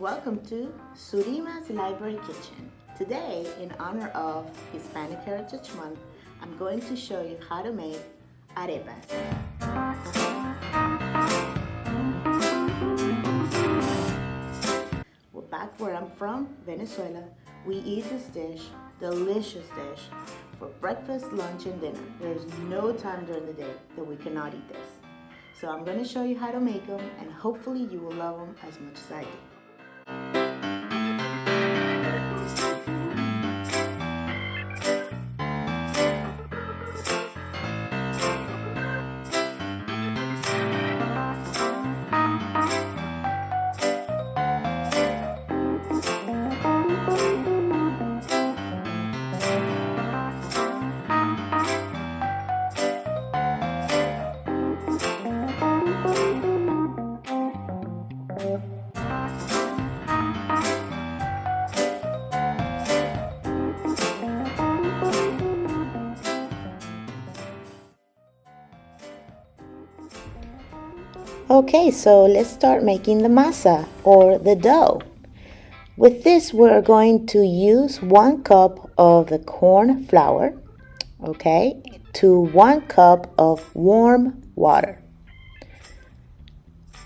Welcome to Zurima's Library Kitchen. Today, in honor of Hispanic Heritage Month, I'm going to show you how to make arepas. Well, back where I'm from, Venezuela, we eat this dish, delicious dish, for breakfast, lunch, and dinner. There's no time during the day that we cannot eat this. So I'm going to show you how to make them, and hopefully you will love them as much as I do. Okay, so let's start making the masa or the dough. With this, we're going to use 1 cup of the corn flour, okay, to 1 cup of warm water.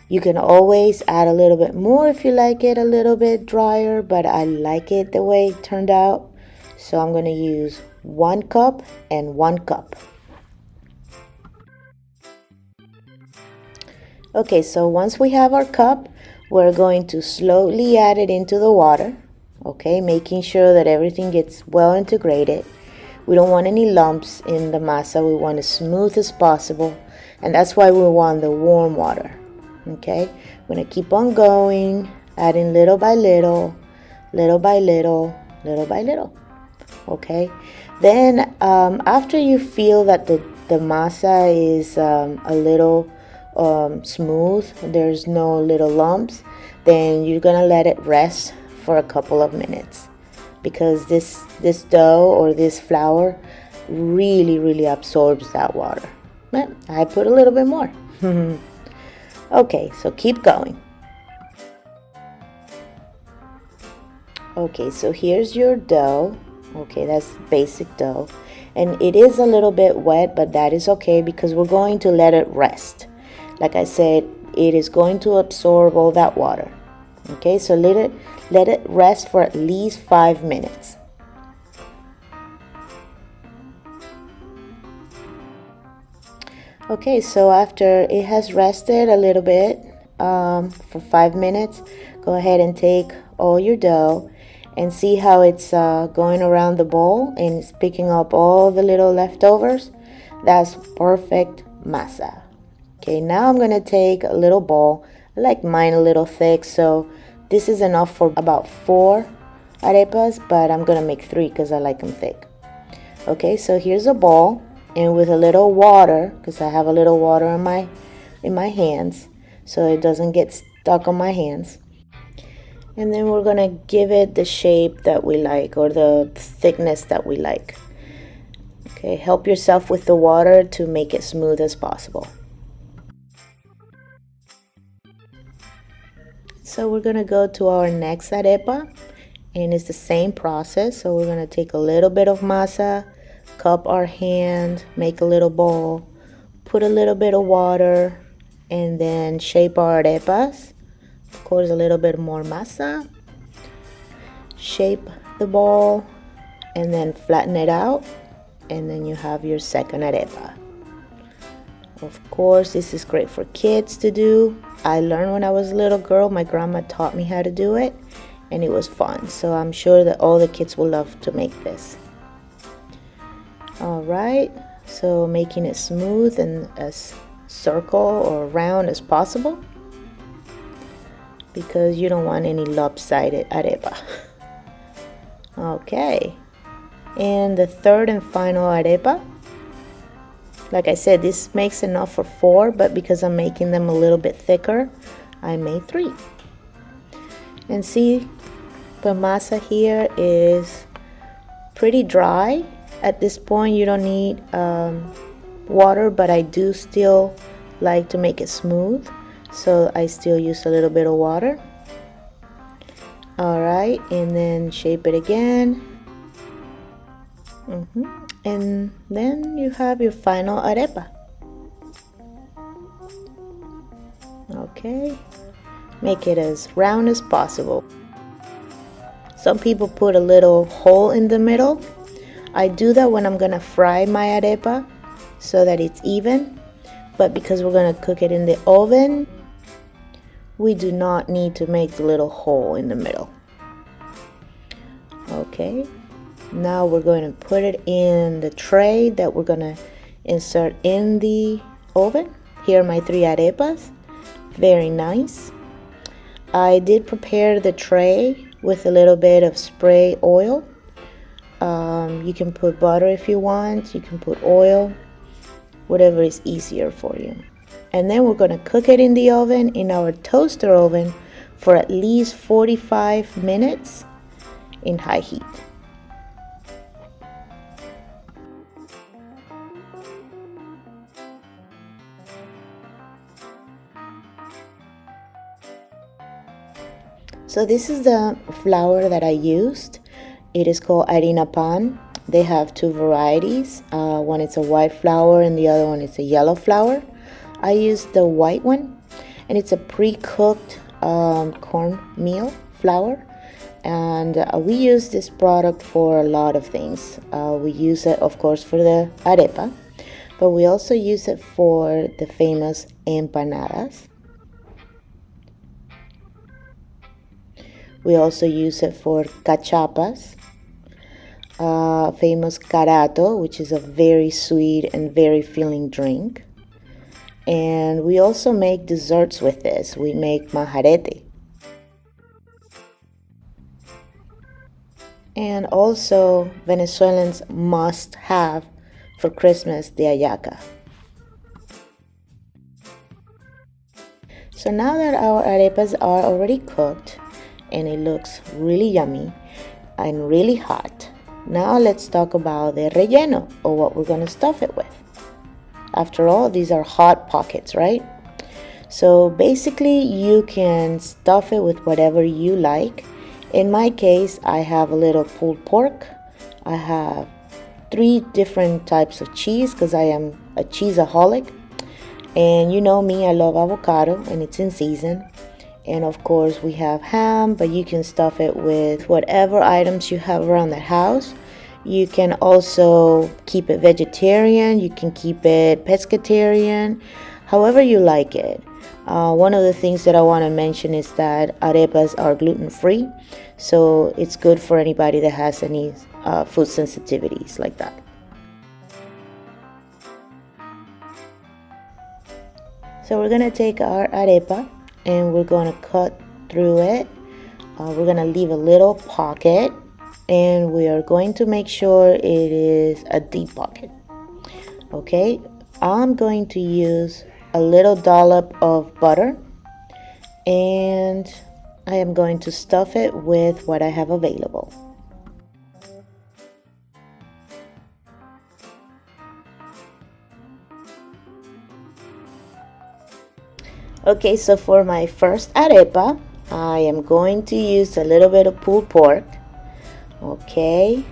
You can always add a little bit more if you like it a little bit drier, but I like it the way it turned out. So I'm going to use 1 cup and 1 cup. Okay, so once we have our cup, we're going to slowly add it into the water, okay, making sure that everything gets well integrated. We don't want any lumps in the masa. We want as smooth as possible, and that's why we want the warm water, okay? We're going to keep on going, adding little by little, little by little, little by little, okay? Then after you feel that the masa is a little smooth, there's no little lumps, then you're gonna let it rest for a couple of minutes, because this dough or this flour really absorbs that water. I put a little bit more. Okay, so keep going. Okay, so here's your dough. Okay, that's basic dough, and it is a little bit wet, but that is okay because we're going to let it rest. Like I said, it is going to absorb all that water. Okay, so let it rest for at least 5 minutes. Okay, so after it has rested a little bit for 5 minutes, go ahead and take all your dough and see how it's going around the bowl and it's picking up all the little leftovers. That's perfect masa. Okay, now I'm going to take a little bowl. I like mine a little thick, so this is enough for about 4 arepas, but I'm going to make 3 because I like them thick. Okay, so here's a bowl, and with a little water, because I have a little water in my hands, so it doesn't get stuck on my hands. And then we're going to give it the shape that we like, or the thickness that we like. Okay, help yourself with the water to make it smooth as possible. So we're going to go to our next arepa, and it's the same process. So we're going to take a little bit of masa, cup our hand, make a little ball, put a little bit of water, and then shape our arepas. Of course, a little bit more masa. Shape the ball, and then flatten it out, and then you have your second arepa. Of course, this is great for kids to do. I learned when I was a little girl. My grandma taught me how to do it, and it was fun. So I'm sure that all the kids will love to make this. All right, so making it smooth and as circle or round as possible, because you don't want any lopsided arepa. Okay, and the third and final arepa. Like I said, this makes enough for 4, but because I'm making them a little bit thicker, I made 3. And see, the masa here is pretty dry. At this point, you don't need water, but I do still like to make it smooth, so I still use a little bit of water. Alright, and then shape it again. And then you have your final arepa. Okay, make it as round as possible. Some people put a little hole in the middle. I do that when I'm gonna fry my arepa so that it's even, but because we're gonna cook it in the oven, we do not need to make the little hole in the middle. Okay, now we're going to put it in the tray that we're gonna insert in the oven. Here are my 3 arepas. Very nice. I did prepare the tray with a little bit of spray oil. You can put butter if you want, you can put oil, whatever is easier for you. And then we're going to cook it in the oven, in our toaster oven, for at least 45 minutes in high heat. So this is the flour that I used. It is called harina pan. They have 2 varieties. One is a white flour and the other one is a yellow flour. I used the white one, and it's a pre-cooked cornmeal flour. And we use this product for a lot of things. We use it, of course, for the arepa, but we also use it for the famous empanadas. We also use it for cachapas, famous carato, which is a very sweet and very filling drink. And we also make desserts with this. We make majarete. And also Venezuelans must have for Christmas the hallaca. So now that our arepas are already cooked and it looks really yummy and really hot, now let's talk about the relleno, or what we're going to stuff it with. After all, these are hot pockets, right? So basically you can stuff it with whatever you like. In my case, I have a little pulled pork. I have 3 different types of cheese because I am a cheeseaholic. And you know me, I love avocado and it's in season. And of course we have ham, but you can stuff it with whatever items you have around the house. You can also keep it vegetarian, you can keep it pescatarian, however you like it. One of the things that I want to mention is that arepas are gluten-free, so it's good for anybody that has any food sensitivities like that. So we're going to take our arepa and we're going to cut through it. We're going to leave a little pocket, and we are going to make sure it is a deep pocket. Okay, I'm going to use a little dollop of butter, and I am going to stuff it with what I have available. Okay, so for my first arepa, I am going to use a little bit of pulled pork. Okay,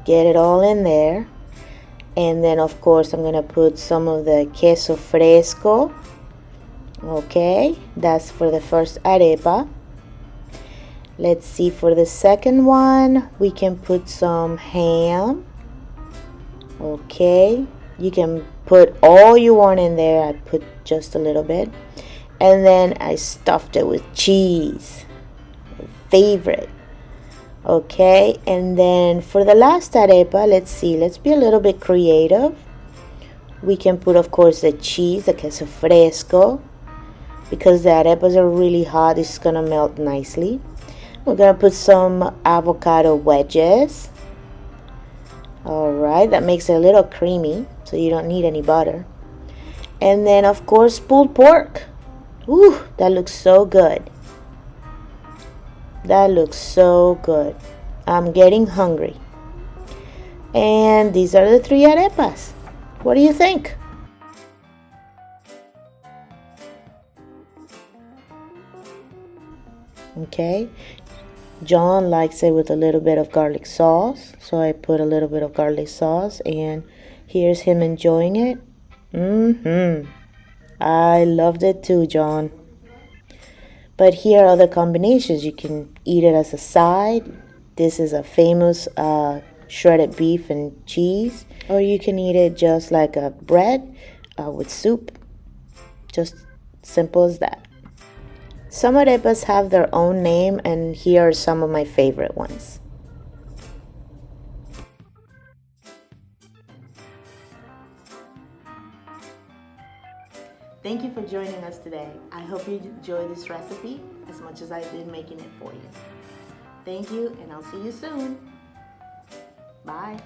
get it all in there. And then of course I'm gonna put some of the queso fresco. Okay, that's for the first arepa. Let's see, for the second one we can put some ham. Okay, you can put all you want in there. I put just a little bit. And then I stuffed it with cheese, my favorite. Okay, and then for the last arepa, let's see, let's be a little bit creative. We can put, of course, the cheese, the queso fresco, because the arepas are really hot. It's gonna melt nicely. We're gonna put some avocado wedges. All right, that makes it a little creamy, so you don't need any butter. And then, of course, pulled pork. Ooh, that looks so good. That looks so good. I'm getting hungry. And these are the 3 arepas. What do you think? Okay. John likes it with a little bit of garlic sauce, so I put a little bit of garlic sauce, and here's him enjoying it. I loved it too, John. But here are other combinations. You can eat it as a side. This is a famous shredded beef and cheese. Or you can eat it just like a bread with soup. Just simple as that. Some arepas have their own name, and here are some of my favorite ones. Thank you for joining us today. I hope you enjoyed this recipe as much as I did making it for you. Thank you, and I'll see you soon. Bye.